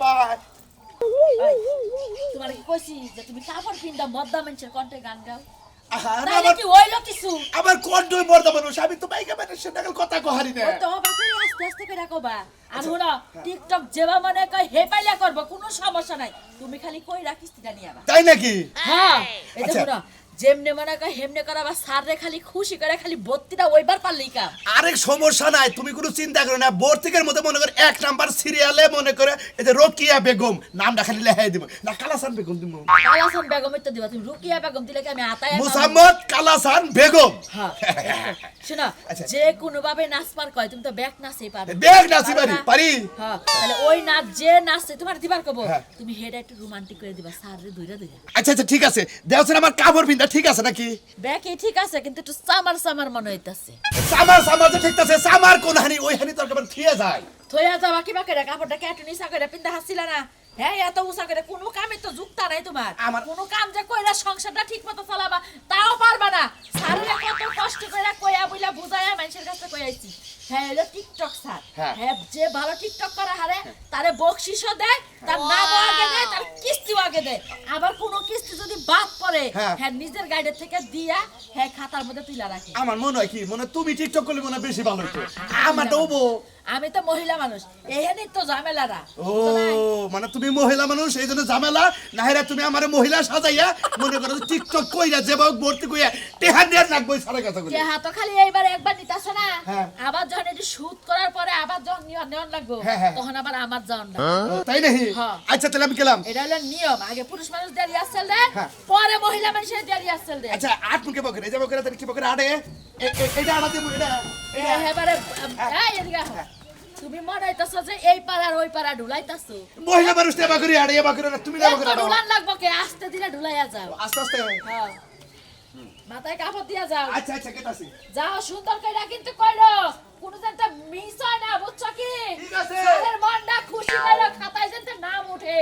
পায়। তোমার কি কইছি যে তুমি কাপড় পিন্দা মদ্দা মানুষের কণ্ঠে গান গাও? আরে তাহলে আমার কি হইলো কিছু? আমার কন্ট্রোল মর্দা মানুষ, আমি তো মাইকা মানুষের নাগাল কথা কহারি না। ও তো বাপরে আস্তে আস্তে করে রাখবা। আর হলো টিকটক যেবা মানে কই হে পাইলা করব, কোনো সমস্যা নাই। তুমি খালি কই রাখিস তিটা নিয়ে আবা। তাই নাকি? হ্যাঁ, এই আচ্ছা। দেখো না, যেমনে মানে কই হেমনে করাবা, সাররে খালি খুশি করে খালি বত্তিটা ওইবার পারলেই কাম। আরেক সমস্যা নাই, তুমি কোনো চিন্তা করো না। বোর্তিকের মধ্যে মনে করে 1 নাম্বার সিরিয়ালে মনে করে এই যে রোকিয়া বেগম নামটা খালি লেখাই দিব না, কালাসান বেগম দিব। কালাসান বেগম তো দিবা, তুমি রুকিয়া বেগম দিলে কি আমি আতায় মুসাম্মদ কালাসান বেগম। হ্যাঁ, শোনা, আচ্ছা। যে কোনো ভাবে নাচ পার কয়, তুমি তো ব্যাক নাচই পারবে। বেগ নাচি পারি। হ্যাঁ, তাহলে ওই নাচ যে নাচে তোমার দিবার কব, হ্যাঁ। তুমি হেডা একটু রোমান্টিক করে দিবা, সাররে ধইরা ধইরা। আচ্ছা আচ্ছা ঠিক আছে, দেওছেন আমার কাপড় পিন্দা ঠিক আছে নাকি? ব্যাকই ঠিক আছে, কিন্তু একটু সামার সামার মনে হইতাছে। সামার তো ঠিক আছে, সামার কোন হানি ওই হানি তোর কেমন থিয়ে যায়। থইয়া যাওয়া কিবা করে কাপড়টা কেটে নিসা করে পিন্দা হাসিলা না। হ্যাঁ, এত উষা করে কোনো কামে তো যুক্তা নাই তোমার। আমার- কোনো কাম যে কইরা সংসারটা ঠিক মতো চালাবা তাও পারবা না। সাররে কত কষ্ট কইরা কইয়া বইলা বুঝায়া মানুষের কাছে কইয়াইছি। হ্যাঁ, এলো টিকটক স্যার। হ্যাঁ। হ্যাঁ, যে ভালো টিকটক করে হারে তারে বকশিশও দেয়, তার নামও আগে দেয়, তার কিস্তিও আগে দেয়। আবার কোনো কিস্তি যদি বাদ পড়ে, হ্যাঁ। হ্যাঁ নিজের গাইডের থেকে দিয়া হ্যাঁ খাতার মধ্যে তুইলা রাখে। আমার মনে হয় কি, মনে হয় তুমি টিকটক করলে মনে হয় বেশি ভালো হতো। আমার তো ওবো। আমি তো মহিলা মানুষ, এখানেই তো ঝামেলাটা। ও মানে তুমি মহিলা মানুষ এই জন্য ঝামেলা না, হেরা তুমি আমার মহিলা সাজাইয়া মনে করো যে টিকটক কইরা যে বাবু ভর্তি কইয়া টেহা দিয়ে রাখবো সারা কথা কইলে। যে হাত খালি এইবার একবার নিতাছে না, হ্যাঁ। আবার যখন এটি শুট করার পরে আবার যখন নেওয়ার লাগবো, হ্যাঁ, হ্যাঁ। তখন আবার আমার যাওয়ার না। ও, তাই নাকি? হ্যাঁ। আচ্ছা তাহলে আমি গেলাম। এটা হলো নিয়ম, আগে পুরুষ মানুষ দেরি আসছিল দেয়, হ্যাঁ। পরে মহিলা মানুষের দেরি আসছিল দেয়। আচ্ছা আট মুখে বকরে এই যে বকরে তাহলে কি বকরে আড়ে এটা আড়া দেবো এটা হ্যাঁ, এবারে এই এদিকে আসো। তুমি মনে হইতাছো যে এই পাড়ার ওই পাড়া ঢুলাইতাছো। মহিলা মানুষ তে বকরে আড়ে এ বকরে না, তুমি না বকরে এত আড়ো ঢুলান লাগবো কে, আস্তে ধীরে ঢুলাইয়া যাও। আস্তে আস্তে। হ্যাঁ, মাথায় কাপড় দিয়া যাও। আচ্ছা আচ্ছা কেটাছি যাও সুন্দর কইরা কিন্তু কইরো, কোনো যেনটা মিস হয় না, বুঝছো কি? ঠিক আছে। স্যারের মনটা খুশি কইরো, খাতায় যেনটা নাম উঠে।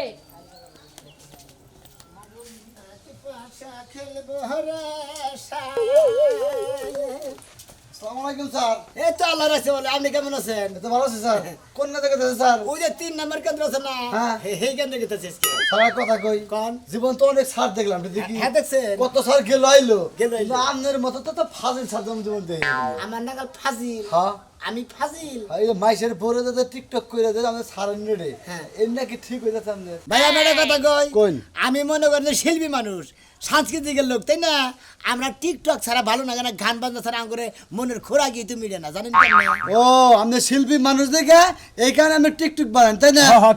আসসালামু আলাইকুম স্যার। এই তো আল্লাহ রাখছে বলে, আপনি কেমন আছেন? এই তো ভালো আছি স্যার। কোন না থেকে আছেন স্যার? ওই যে 3 নম্বর কেন্দ্র আছে না, হ্যাঁ। সেই কেন্দ্রে গেতেছে আজকে। স্যার এক কথা কই, কোন? জীবন তো অনেক স্যার দেখলাম, দেখি হ্যাঁ, দেখছেন? কত স্যার গেল আইলো, গেলো আইলো। কিন্তু আপনার মতো তো ফাজিল স্যার যেমন জীবন দেখি। আমার নাগাল ফাজিল, হ্যাঁ আমি ফাজিল। এই যে মাইসের পরে যাতে টিকটক করে দেয় আমাদের স্যার নেড়ে, হ্যাঁ। এর নাকি ঠিক হয়ে যাচ্ছে আমাদের। ভাই আমার একটা কথা কই, কোন? আমি মনে করেন যে শিল্পী মানুষ, সাংস্কৃতিকের লোক, তাই না? আমরা টিকটক ছাড়া ভালো না, কেন গান বাজনা ছাড়া আমাদের মনের খোরাকি তুমি না, জানেন কেন? ও আপনি শিল্পী মানুষ দেখে এই কারণে আমি টিকটক বানান, তাই না? হ্যাঁ?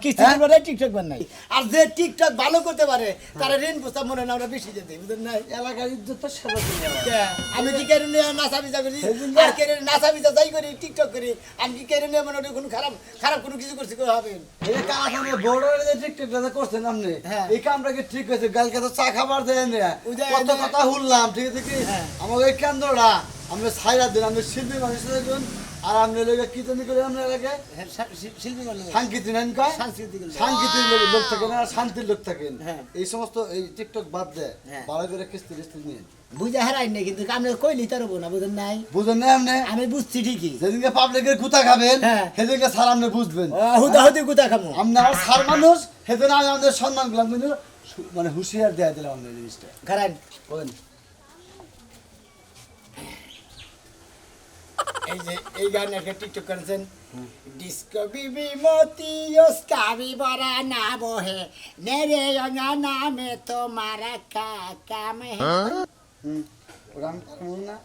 টিকটক বানাই। আর যে টিকটক ভালো করতে পারে তারা ঋণ প্রস্তাব মনে না আমরা বেশি যেতে, বুঝলেন না? এলাকার ইজ্জত তো সেবা করে। আমি কি কেড়ে নিয়ে নাচা বিজা করি, আর কেড়ে নাচা বিজা যাই করি, টিকটক করি, আমি কি কেড়ে নিয়ে মনে হয় কোনো খারাপ খারাপ কোনো কিছু করছি করে হবেন? এই যে কালাখানে বড় যে টিকটকটা করছেন আপনি, হ্যাঁ। এই কামটা কি ঠিক হয়েছে? কালকে তো চা খাবার দেন না, ওই যে- কত কথা শুনলাম, ঠিক আছে কি? হ্যাঁ। আমাকে এই কেন্দ্রটা আমরা ছাইরা দিন, আমি শিল্পী মানুষ দেখুন, আর আপনি লোকে কীর্তনী করে আমরা এলাকায় হ্যাঁ, শিল্পী মানুষ, সাংকীর্তন হেন কয়, সাংস্কৃতিক লোক। সাংকীর্তিক লোক থাকেন আর শান্তির লোক থাকেন, হ্যাঁ। এই সমস্ত এই টিকটক বাদ দেয়, হ্যাঁ। ভালো করে কিস্তি কিস্তি নিয়ে বুঝে হারাই না, কিন্তু আমি কইলি তার না, বুঝেন নাই? বুঝেন না আপনি? আমি বুঝছি ঠিকই। যেদিনকে পাবলিকের গুতা খাবেন হ্যাঁ। সেদিনকে স্যার আপনি বুঝবেন। হুদাহুদি গুতা খামো। আপনি আমার স্যার মানুষ, সেদিন আমি আমাদের সম্মান করলাম, কিন্তু মানে হুঁশিয়ার দেয়া দিলাম আপনার জিনিসটা। খারান বলেন। এই যে এই গান একটা টিকটক করেছেন, ডিস্কো বিবি মতি ওস্কাবি বড়া না বহে নেরে অঙ্গা নামে তোমারা কাম হে। ওটা আমি পারবো না,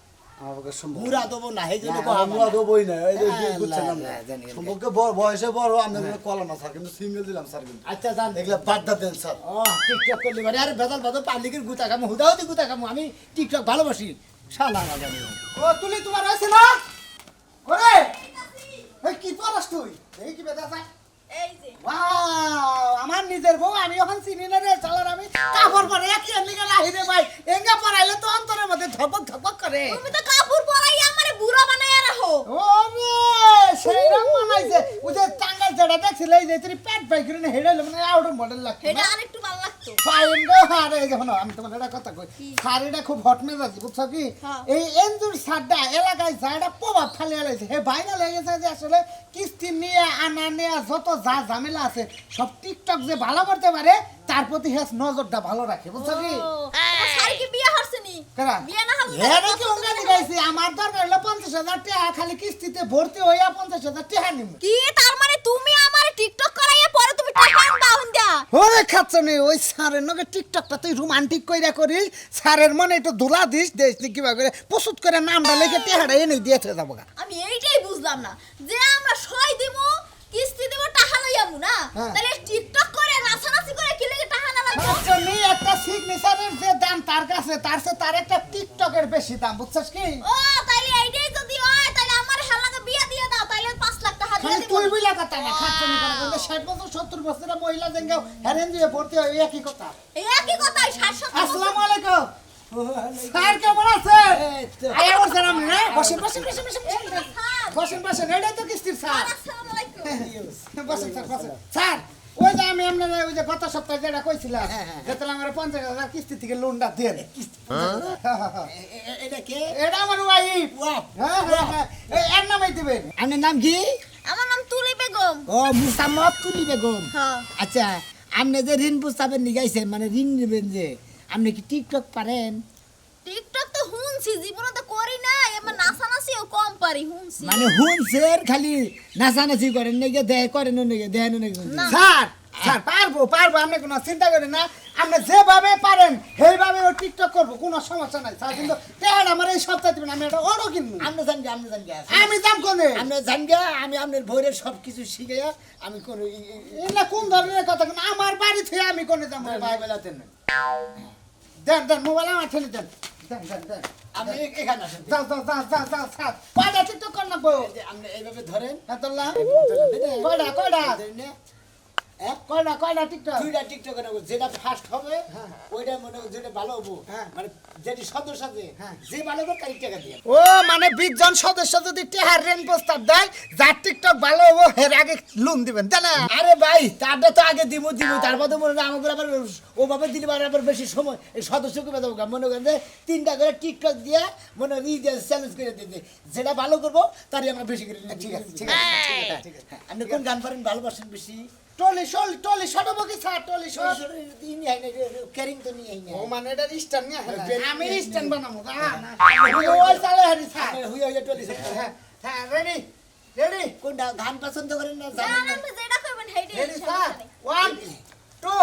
আমার পক্ষে সম্ভব না। মুরা দেবো না, সেই জন্য আমরা তো বই না, এই যে হ্যাঁ, বুঝছেন আল্লাহ, আমরা। আল্লাহ, জানি, জানি। সম্পর্কে বয়সে বড়, আমরা কিন্তু কলাম না স্যার, কিন্তু সিঙ্গেল দিলাম স্যার, কিন্তু আচ্ছা জান এগুলা বাদ দেন স্যার। ও টিকটক করলে মানে আরে বেদাল বেদাল পাবলিকের গুতা খামো, হুদাহুদি গুতা খামো, আমি টিকটক ভালোবাসি। শালা না জানি ও তুলি তোমার আছে না করে এই কি পড়াস তুই, এই কি বেদা আছে? এই যে ওয়াও, আমার নিজের বউ, আমি এখন চিনি না রে চালার, আমি কাপড় পরে কি এমনি গেল আহিরে ভাই, এঙ্গা পরাইলে তো অন্তরের মধ্যে ধপক ধপক করে। তুমি তো কাপড় পরাই আমারে বুড়া বানায়া রাখো। ওরে সেইরকম বানাইছে, ওই যে টাঙ্গাই যেটা দেখছিল এই যে তুই পেট বাই করে না হেডে মানে আউট মডেল লাগছে এটা আরেকটু ভালো লাগতো ফাইন গো আরে এই দেখো না আমি তোমার একটা কথা কই শাড়িটা খুব হট মেজাজি বুঝছো কি হ্যাঁ। এই এনজুর সাড্ডা এলাকায় যাটা প্রভাব ফেলে এলাইছে হে ভাইরাল হয়ে গেছে যে আসলে কিস্তি নিয়ে আনা নিয়ে যত যা ঝামেলা আছে সব টিকটক যে ভালো করতে পারে তার প্রতি হেস নজরটা ভালো রাখে বুঝছো কি স্যার কি বিয়ে হরছেনি কারা বিয়ে না হলে হ্যাঁ নাকি অঙ্গানি গাইছি আমার দরকার হলো 50,000 টাকা খালি কিস্তিতে ভর্তি হইয়া 50,000 টাকা নিব কি তার মানে তুমি আমার টিকটক করাইয়া পরে তুমি টাকা আনবা হুন্ডা ওরে খাচ্ছনি ওই স্যারের নগে টিকটকটা তুই রোমান্টিক কইরা করিস স্যারের মনে একটু ধুলা দিস দেশ কিবা করে প্রস্তুত করে নামটা লিখে টেহাটা এনে দিয়েছে যাবো গা আমি এইটাই বুঝলাম না যে আমরা সই দিমু কিস্তি দেব টাকা লইয়ামু না হ্যাঁ। তাহলে টিকটক করে নাচানাচি করে কি লাগে টাকা না লাগবে খাচ্ছনি একটা সিগনেচারের যে দাম তার কাছে তার চেয়ে তার একটা টিকটকের বেশি দাম বুঝছস কি ও তাইলে এইটাই যদি হয় তাহলে আমার হেলাকে বিয়ে দিয়ে দাও তাইলে 5 লাখ টাকা দিয়ে খালি দিব তুই বুঝলা কথা না খাচ্ছনি করে বলতে 60 বছর 70 বছরের মহিলা জেঙ্গাও হেরেন দিয়ে ভর্তি হয় একই কথা এই একই কথাই 60 আসসালামু আলাইকুম স্যার কেমন আছে আয়া বলছেন আপনি না বসেন বসেন বসেন বসেন বসেন বসেন এটাই তো কিস্তির স্যার আসসালামু আলাইকুম বসেন স্যার বসেন স্যার ওই যে আমি আপনার ওই যে গত সপ্তাহে যেটা কইছিলাম যেটা আমার 50,000 কিস্তি থেকে লোনটা দেন এটা কে এটা আমার ওয়াইফ হ্যাঁ হ্যাঁ হ্যাঁ এর নামই দিবেন আপনার নাম কি আমার নাম তুলি বেগম ও মুসাম্মদ কুলি বেগম হ্যাঁ আচ্ছা আপনি যে ঋণ প্রস্তাবের নিগাইছেন মানে ঋণ নেবেন যে আপনি কি টিকটক পারেন টিকটক তো হুনছি জীবনে তো করি না এবার নাচানাচিও কম পারি হুনছি মানে হুনছেন খালি নাচানাচি করেন নাকি দেয় করেন নাকি দেয় নাকি না। স্যার স্যার পারবো পারবো আপনি কোনো চিন্তা করেন না আপনি যেভাবে পারেন সেইভাবে ও টিকটক করবো কোনো সমস্যা নাই স্যার কিন্তু টেহার আমার এই সপ্তাহে দিবেন আমি এটা অর্ডার কিনবো আপনি জানগে আমি দাম কোনে আপনি জানগে আমি আপনার ভোরের সব কিছু শিখাইয়া আমি কোন এটা কোন ধরনের কথা কোন আমার বাড়ি থেকে আমি কোনে দাম ভাই বেলাতেন না দেন দেন মোবাইল আমার ঠেলে দেন দেন দেন দেন আপনি এখানে আসেন যাও যাও যাও যাও যাও স্যার কয়টা টিকটক কর না বউ এই যে আপনি এইভাবে ধরেন আতল্লাহ কয়টা কয়টা কয়টা কয়টা টিকটক দুইটা টিকটকে নেবো যেটা ফার্স্ট হবে ওইটা মনে হয় যেটা ভালো হবো হ্যাঁ। মানে যেটি সদস্য আছে হ্যাঁ। যে ভালো হবে তাই টাকা দিয়ে ও মানে 20 জন সদস্য যদি টেহার রেন প্রস্তাব দেয় যার টিকটক ভালো হবো এর আগে লোন দিবেন তাই না আরে ভাই তারটা তো আগে দিব তারপর তো মনে হয় আমাকে আবার ওভাবে দিলে আবার বেশি সময় এই সদস্যকে বেঁধে মনে করেন যে 3টা করে টিকটক দিয়ে মনে হয় চ্যালেঞ্জ করে দিতে যেটা ভালো করবো তারই আমরা বেশি করে ঠিক আছে ঠিক আছে ঠিক আছে আপনি কোন গান পারেন ভালোবাসেন বেশি টলি শল টলি শটবো কি স্যার টলি শল ক্যারিং তো নিয়ে ও মানে এটা স্ট্যান্ড নিয়ে হেলা আমি স্ট্যান্ড বানাবো না হুইয়া ওই চালে হারি স্যার হুইয়া টলি হ্যাঁ হ্যাঁ রেডি রেডি কোনটা গান পছন্দ করেন না না জানেন না না তো যেটা করবেন হেইটাই রেডি সমস্যা স্যার নেই। 1 2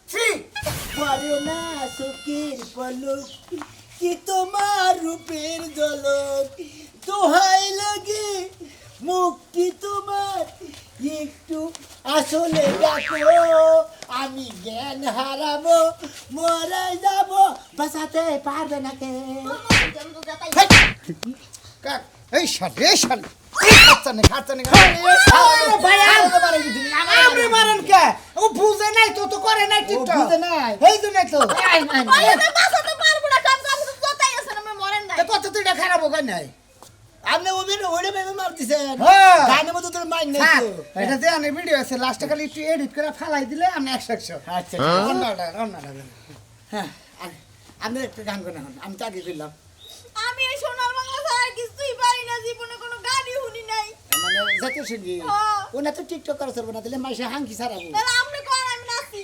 3 পরে না সুখের পলক কি তোমার রূপের ঝলক দোহাই লাগে মুক্তি তোমার একটু আসলে দেখো আমি জ্ঞান হারাবো মরে যাব বাঁচাতে পারবে না কে জন্তু যাতাই কাট এই শাট এই শাট খাচ্ছা নেই আপনি মারেন কে ও বুঝে নাই তো করে নাই টিকটক বুঝে নাই। এই জন্য তো বলে বাঁচাতে পারবো না কাম কাম তো যাতাই আছে না আমি মরেন নাই কত তুই এটা খারাপ হোক নাই আপনি ওইটা ভেবে মার দিছেন হ্যাঁ। গানের মতো তোর মাইন নেই স্যার তো। এটা যে আনে ভিডিও আছে লাস্টে খালি একটু এডিট করে ফালাই দিলে আপনি 100 আচ্ছা অন্যটা হ্যাঁ আপনি একটা গান করে এখন আমি তো আগে করলাম আমি এই সোনার বাংলা ছাড়া কিছুই পারি না জীবনে কোনো গানই শুনি নাই মানে জাতীয় সঙ্গীত হ্যাঁ। ওনা তো টিকটক করা চলবে না তাহলে মাসে হাঙ্কি ছাড়াবো তাহলে আপনি কোন আমি নাচি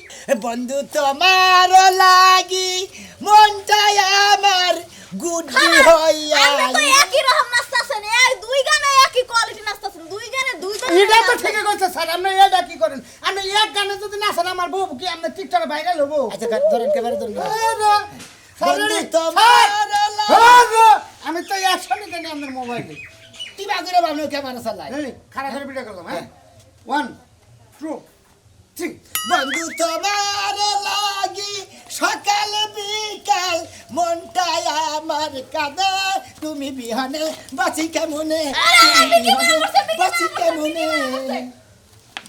বন্ধু তোমার লাগি মনটাই আমার গুড্ডি হইয়া আপনি তো একই রকম নাচতাছেন এই দুই গানে একই কোয়ালিটি নাচতাছেন দুই গানে দুই এটা তো ঠিকই কইছে স্যার আপনি এটা কি করেন আপনি এক গানে যদি নাচেন আমার বউ কি আপনি টিকটকে ভাইরাল হবো আচ্ছা ধরেন কেবারে ধরেন বন্ধু তোমার আমি তো একশনে জানি আপনার মোবাইলে টিবা করে ভাবলো ক্যামেরা চালাই খারাপ করে ভিডিও করলাম হ্যাঁ 1 2 3 বন্ধু তোমার লাগি সকাল বিকাল মনটাই আমার কাঁদে তুমি বিহানে বাঁচি কেমনে বাঁচি কেমনে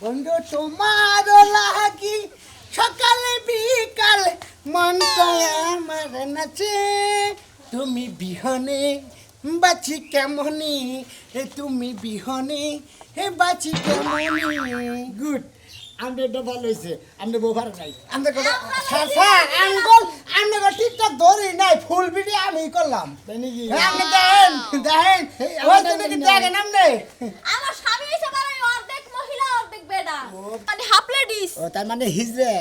বন্ধু তোমার লাগি সকালে বিকাল মনটা আমার নাচে তুমি বিহনে বাঁচি কেমনি তুমি বিহনে হে বাঁচি কেমনি গুড আমরা এটা ভালো হয়েছে আমরা বোভার নাই আমরা স্যার স্যার আঙ্কল আমরা ঠিকঠাক ধরি নাই ফুল ভিডিও আমি করলাম তাই নাকি আপনি দেখেন দেখেন ওই তো দেখি দেখেন আপনি আমার স্বামী হইছে বড় অর্ধেক মহিলা অর্ধেক বেডা মানে হাফ লেডিস ও তার মানে হিজড়ে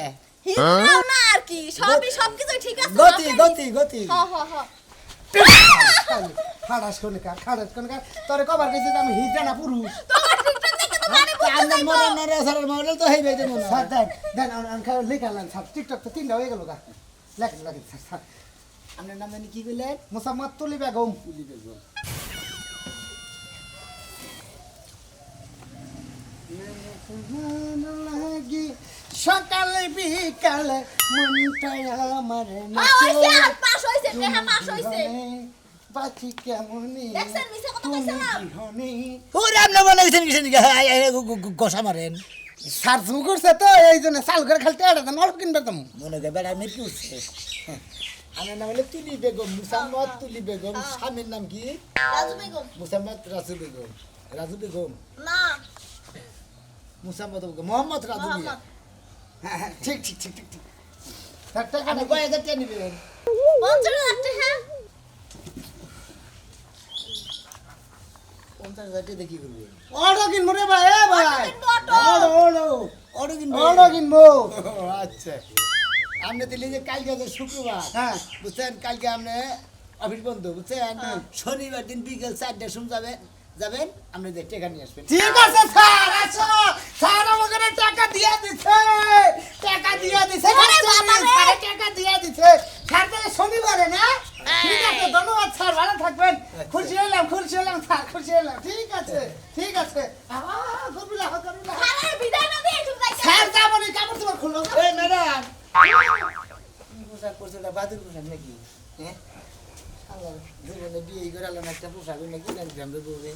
হিজড়াও না আর কি সবকিছু ঠিক আছে গতি গতি গতি হ হ হ খাড়াস কোনে কার খাড়াস কোনে কার তোরে কবার কইছিস আমি হিজড়া না পুরুষ তোমার টিকটক দেখে তো মানে আপনার মনে নরে স্যার মডেল তো হেই বেজে মনে স্যার দেন দেন আনখা লেখালেন স্যার টিকটক তো তিনটা হয়ে গেল গা লেখেন লেখেন স্যার স্যার আপনার নাম জানি কি কইলেন মোসাম্মদ তুলি বেগম তুলি বেগম লাগি সকালে বিকালে মনটাই আমার হইছে আর পাস হইছে দেহা পাস হইছে বাকি কেমনি দেখছেন মিছে কথা কইছিলাম ওরে আপনি বানাইছেন কিসের দিকে গোসা মারেন সার জু করছে তো এই জন্য চাল করে খালতে আড়া দেন অল্প কিনবে তো মনে করে বেড়া মেপি উঠছে আমার নাম হলো তুলি বেগম মুসাম্মদ তুলি বেগম স্বামীর নাম কি রাজু বেগম মুসাম্মদ রাজু বেগম রাজু বেগম না মুসাম্মদ বেগম মোহাম্মদ রাজু মিয়া মোহাম্মদ ঠিক ঠিক ঠিক ঠিক ঠিক একটা আপনি কয় হাজার টাকা নেবেন 50,000 টাকা 50,000 টাকা দেখি করবেন অটো কিনবো রে ভাই এ ভাই অটো অটো অটো কিনবেন অটো কিনবো আচ্ছা আপনি দিলে যে কালকে আছে শুক্রবার হ্যাঁ বুঝছেন কালকে আপনি অফিস বন্ধ বুঝছেন শনিবার দিন বিকেল 4টার সময় যাবেন আপনি যে টাকা নিয়ে আসবেন ঠিক আছে স্যার আসো স্যার আমাকে টাকা দিয়ে দিছে টাকা দিয়ে দিছে ওরে বাবা রে! স্যার টাকা দিয়ে দিছে স্যার তো শনিবারে না ঠিক আছে ধন্যবাদ স্যার ভালো থাকবেন খুশি হলাম স্যার খুশি হলাম ঠিক আছে করবিলা আরে বিদায় না দিয়ে তুমি যাইতে স্যার যাবো না কাপড় তোমার খুললো এই ম্যাডাম পোশাক পরছে ওটা বাদুর পোশাক নাকি হ্যাঁ আল্লাহ জীবনে বিয়ে করে আলাম একটা পোশাক নাকি জানছি আমরা বউরে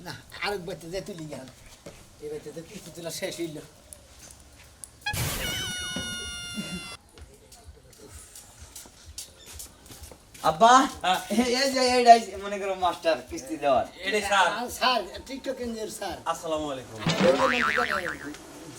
না আরেক বাচ্চা যে তুলি গেল এই বাচ্চা তো কিছু তোলা শেষ হইল আব্বা এই যে এইটাই মনে করো মাস্টার কিস্তি দেওয়ার এডে স্যার স্যার টিকটক এনজিওর স্যার আসসালামু আলাইকুম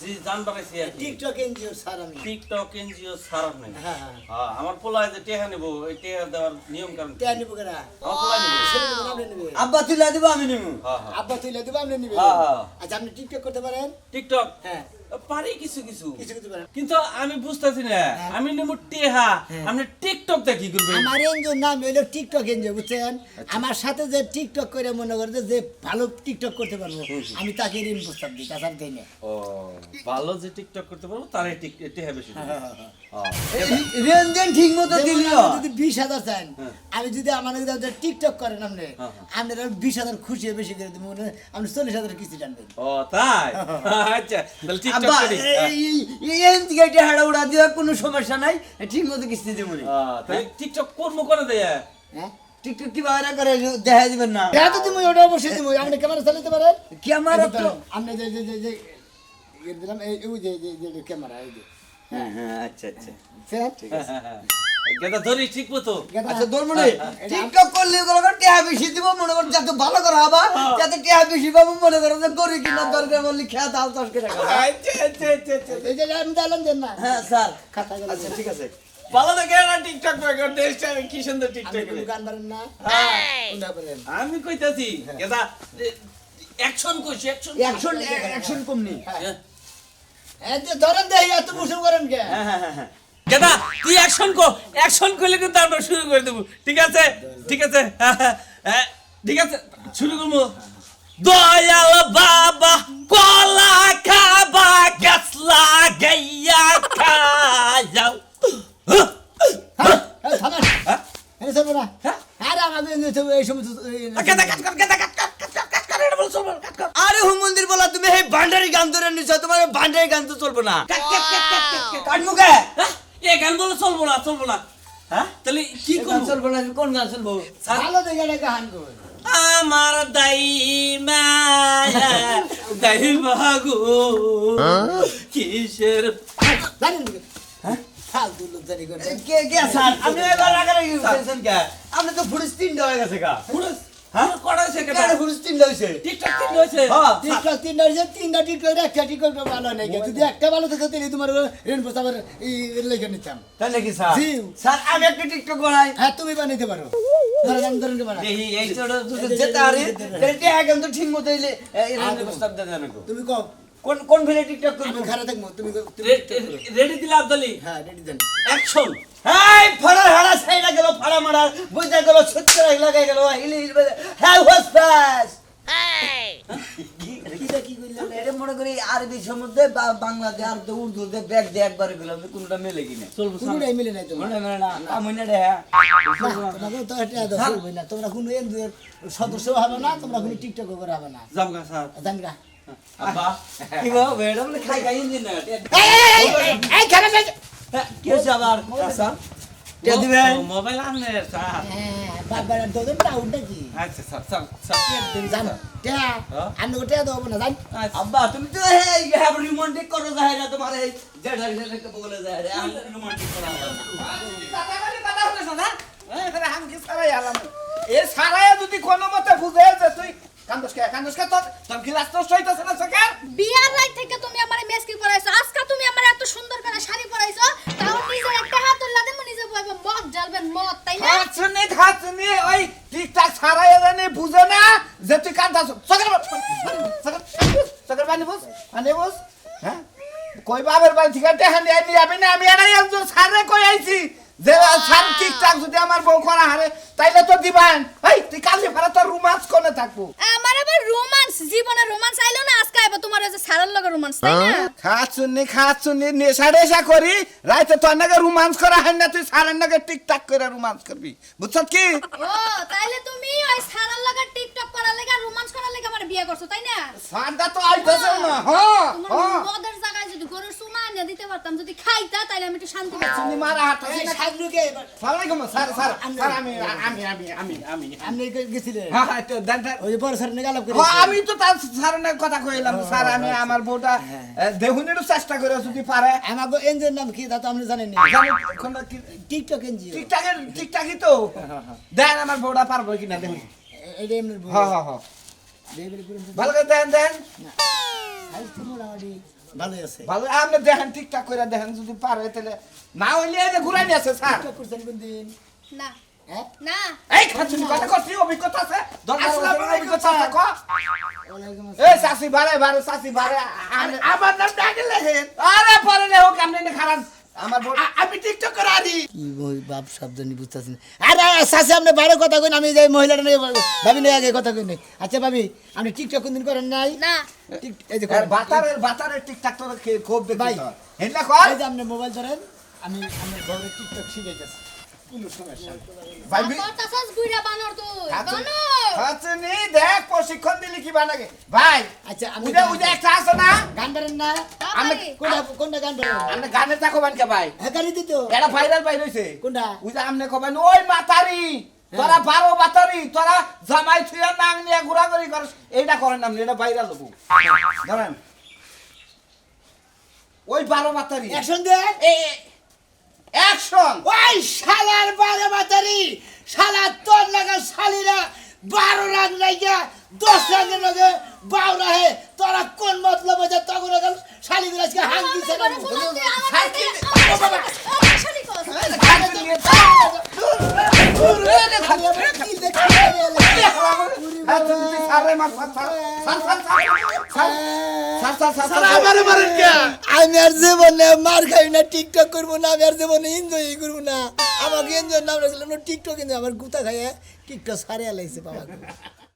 জি জান পাইছি আর কি টিকটক এনজিওর স্যার আমি টিকটক এনজিও স্যার আপনি হ্যাঁ হ্যাঁ হ্যাঁ আমার পোলায় যে টেহা নেব এই টেহা দেওয়ার নিয়ম কারণ কি? টেয়া নিবো কেনা আমার পোলায় নেব ছেলে নিবো না আপনি নিবে আব্বা তুলে দিব আমি নিমু হ্যাঁ হ্যাঁ আব্বা তুইলে দিব আপনি নিবে হ্যাঁ, হ্যাঁ। আচ্ছা আপনি টিকটক করতে পারেন টিকটক হ্যাঁ পারি কিছু কিছু কিছু করতে পারেন কিন্তু আমি বুঝতেছি না আমি নেব টেহা আপনি টিকটক দে কি করবেন আমার এনজিওর নাম হলো টিকটক এনজিও বুঝছেন আমার সাথে যে টিকটক করে মনে করে যে ভালো টিকটক করতে পারবো আমি তাকে ঋণ প্রস্তাব দিই তাছাড়া দিই না ও ভালো যে টিকটক করতে পারবো তারে টেহা বেশি দেব। হ্যাঁ। রেঞ্জেন ঠিক মতো যেমন দিল আপনি যদি 20,000 চান আমি যদি আমার টিকটক করেন আপনি আপনারা 20,000 খুশি হয়ে বেশি করে দেবো আপনি 40,000 কিস্তি টানবেন ও তাই আচ্ছা তাহলে টিকটক আব্বা করি এই টিকেটে হাড়া উড়া দেওয়া কোনো সমস্যা নাই ঠিক মতো কিস্তি দেবো নি তাহলে টিকটক করবো করে দেয় হ্যাঁ টিকটক কি বাইরে করে দেখা দিবেন না দেখা তো তুমি ওটা অবশ্যই তুমি আপনি ক্যামেরা চালাতে পারেন কি আমার তো আপনি যে যে যে যে ইয়ে দিলাম এই ওই যে যে যে ক্যামেরা এই যে হ্যাঁ হ্যাঁ আচ্ছা আচ্ছা স্যার গেদা ধরি ঠিক মতো আচ্ছা ধর্মনে টিকটক করলে ওগুলো টেহা বেশি দিব মনে করো যাতে ভালো করা হবা যাতে টেহা বেশি পাবো মনে করো যে করি কিনা দরকার বললি খেয়া দাও 10 করে টাকা আচ্ছা আচ্ছা আচ্ছা আচ্ছা এই যে আমি দিলাম যে না হ্যাঁ স্যার খাতা গেল আচ্ছা ঠিক আছে ভালো দেখে না টিকটক করে দেশটা কি সুন্দর আপনি টিকটক কোনো গান পারেন না কোনটা পারেন আমি কইতাছি গেদা অ্যাকশন কইছি অ্যাকশন অ্যাকশন কমনি এই যে ধরেন দেই এত মুসু করেন কে হ্যাঁ হ্যাঁ হ্যাঁ গেদা তুই অ্যাকশন করলে কিন্তু আমরা শুরু করে দেব ঠিক আছে ঠিক আছে হ্যাঁ ঠিক আছে শুরু করবো দয়াল বাবা কলা খাবা গাছ লাগাইয়া খাও এই থামেন এই সব না আরে আমাকে এই সমস্ত গেদা কাট কর গেদা কাট কর এটা বল চলবো কাট কর আরে হুম মন্দির বলা তুমি এই ভান্ডারি গান ধরে নিছো তোমার ভান্ডারি গান তো চলবে না কাট কাট মুখে এ গান বলে চলবো না হ্যাঁ তাহলে কি গান করবো চলবে না কোন গান চলবো ভালো দেখে একটা গান করবেন আমার দাই মায়া দাই বাগো কিসের জানেন ফালতু লোক জানি করে কে কে স্যার আপনি এবার রাগারাগি করতেছেন কে আপনি তো ফুরিস 3টা হয়ে গেছে কা পুরো হ্যাঁ কটা সেকেন্ড কেন ফুরিস 3টা হইছে টিকটক তিন হয়েছে হ্যাঁ টিকটক তিনটা হয়েছে তিনটা টিকটক একটা টিকটক ভালো নাই যদি একটা ভালো থাকে তাহলে তোমার রেনবো সাবার এই লেখা নিতাম তাই নাকি স্যার জি। স্যার আমি একটা টিকটক বানাই হ্যাঁ তুমি বানাইতে পারো ধরেন আমি ধরেন বানা দেখি এই ছোট ছোট যেতে আরে এটা একদম তো ঠিক মতো এলে এর প্রস্তাব দেন আমাকে তুমি কও কোন কোন ফিলে টিকটক আমি করব খারাপ থাকবো তুমি রেডি দিলে আব্দালি হ্যাঁ রেডি দেন অ্যাকশন হাই ফাড়া হাড়া সাইডা গেল ফাড়া মারা বুঝা গেল ছত্তর লাগাই গেল হিলি হ্যাঁ হোয়াস ফাস্ট কিটা কি কইলা এটা মনে করি আরবি সমুদ্রে বাংলাদেশ আর তো উর্দু দে ব্যাগ দিয়ে একবার গেল কোনটা মেলে কিনা চলবো কোনটাই মিলে নাই তোমার মনে মনে না আমনে রে তোমাকে তো এটা দাও বলবই না তোমরা কোনো এনজিওর সদস্য হবে না তোমরা কোনো টিকটক করে হবে না জামগা স্যার জানগা আব্বা কি গো বেড়া বলে খাই খাই ইঞ্জিন না এই খারাপ কি হচ্ছে আবার স্যার কে দিবেন মোবাইল আনলে স্যার হ্যাঁ বাবার দোদন টাউনটা কি আচ্ছা স্যার স্যার স্যার জান কে আমি ওটা দেবো না জান আব্বা তুমি তো এই রোমান্টিক করো যায় না তোমার এই জেডা জেডা বলে যায় রে আমি রোমান্টিক করা এ সারায় যদি কোনো মতে বুঝে যে তুই কান্দোসকে তোর গিলাস তো সইতেছে না সকে বিয়ার রাত থেকে তুমি আমারে মেসকি পরাইছো আজকে তুমি আমারে এত সুন্দর করে শাড়ি পরাইছো তাও নিজের একটা হাত উল্লা দেন নিজে বলবো মদ জ্বালবেন মদ তাই না খাচ্ছনি ওই ঠিকঠাক সারায় জানি বুঝে না যে তুই কান্দাস সকের পানি বুঝ হ্যাঁ কই বাবার বাড়ি থেকে টেহা নিয়ে নিয়ে আমি না আমি এরাই একজন সারে কই আইছি যে সার ঠিকঠাক যদি আমার বউ করা হারে তাইলে তো দিবান এই তুই কালি ফারা তোর রোমান্স কোনে থাকবো আমার আবার রোমান্স জীবনে রোমান্স আইলো না আজকে আইবো তোমার ওই যে সারার লগে রোমান্স তাই না খাচ্ছনি নেশা করি রাইতে তোর নাকি রোমান্স করা হয় না তুই সারের নাকি টিকটাক করে রোমান্স করবি বুঝছ কি ও তাইলে তুমি ওই সারার লগে টিকটক করার লাগা রোমান্স করার লাগা আমার বিয়ে করছো তাই না সারটা তো আইতাছে না হ্যাঁ তোমার মদের জায়গায় যদি গরুর সুমা এনে দিতে পারতাম যদি খাইতা তাইলে আমি একটু শান্তি পেতাম তুমি মারা হাঁটাছি না সাগলুকে সালামালাইকুম স্যার আমি আপনি গেছিলেন হ্যাঁ হ্যাঁ তো দেন দেন। ওই যে বড় স্যার নিয়ে আলাপ করে হ্যাঁ, আমি তো তার স্যারের কথা কইলাম স্যার আমি আমার বউটা দেহুনেরও চেষ্টা করে যদি পারে আমাকে এনজিওর নাম কি তা তো আপনি জানেন না জানি এখন কি টিকটক এনজিও ঠিকঠাকই তো দেন আমার বউটা পারবো কিনা দেখুন এটা এমনি হ্যাঁ হ্যাঁ হ্যাঁ ভালো করে দেন দেন ভালোই আছে ভালো আপনি দেখেন ঠিকঠাক করে দেখেন যদি পারে তাহলে না হইলে এই যে ঘুরাই নিয়ে আছে স্যার টিকটক করছেন কোন দিন না হ্যাঁ না এই খাচ্ছুনি কথা করছি অভিজ্ঞতা আছে দরকার আসসালামু আসলে আলাইকুম, অভিজ্ঞতা আছে কো ওয়ালাইকুম এই চাষি বারে বারে চাষি বারে আমার নাম ডাকে লেখেন আরে পরে লে হোক আপনি না খারাপ আমার আমি টিকটক করে আনি কি বই বাপ শব্দ নি বুঝতাছেন আরে সাসে আপনি বাইরে কথা কইন আমি যাই মহিলাটা নিয়ে ভাবি নিয়ে আগে কথা কইন আচ্ছা ভাবি আপনি টিকটক কোন দিন করেন নাই না এই যে আর বাতারের টিকটক তো খুব দেখি ভাই। হেনলা কর এই যে আপনি মোবাইল ধরেন আমি আমার ঘরে টিকটক শিখাইতেছি কোনো সমস্যা নেই। ভাই কতছস বুইড়া বানর তুই বানর খাচ্ছুনি দেখ প্রশিক্ষণ দিলি কি বানাগে ভাই আচ্ছা আমি উদে একটা আছে না গান ধরেন না আমি কোনটা গান ধরেন আপনি গানে থাকো বানকে ভাই হ্যাঁ গাড়ি দিত এটা ভাইরাল পাই রইছে কোনটা উদে আমনে কবেন ওই মাতারি তোরা 12 বাতারি তোরা জামাই থুয়া নাং নিয়ে ঘোরাঘুরি করস এইটা করেন আপনি এটা ভাইরাল হবো ধরেন ওই 12 বাতারি অ্যাকশন দে অ্যাকশন ওই শালার বারে বাতারি শালা তোর লাগা শালিরা 12 রাত লাইগা 10 রাতের লগে 12 রাহে তোরা কোন মতলব আছে তখন গেল শালি গুলো আজকে হাং দিছে না আমি আর জীবনে মার খাই না টিকটক করবো না আমি আর জীবনে এনজয় করবো না আমাকে এনজয় নাম রাখছিলাম টিকটক কিন্তু আমার গুতা খাইয়া টিকটক সারিয়া লাগছে বাবা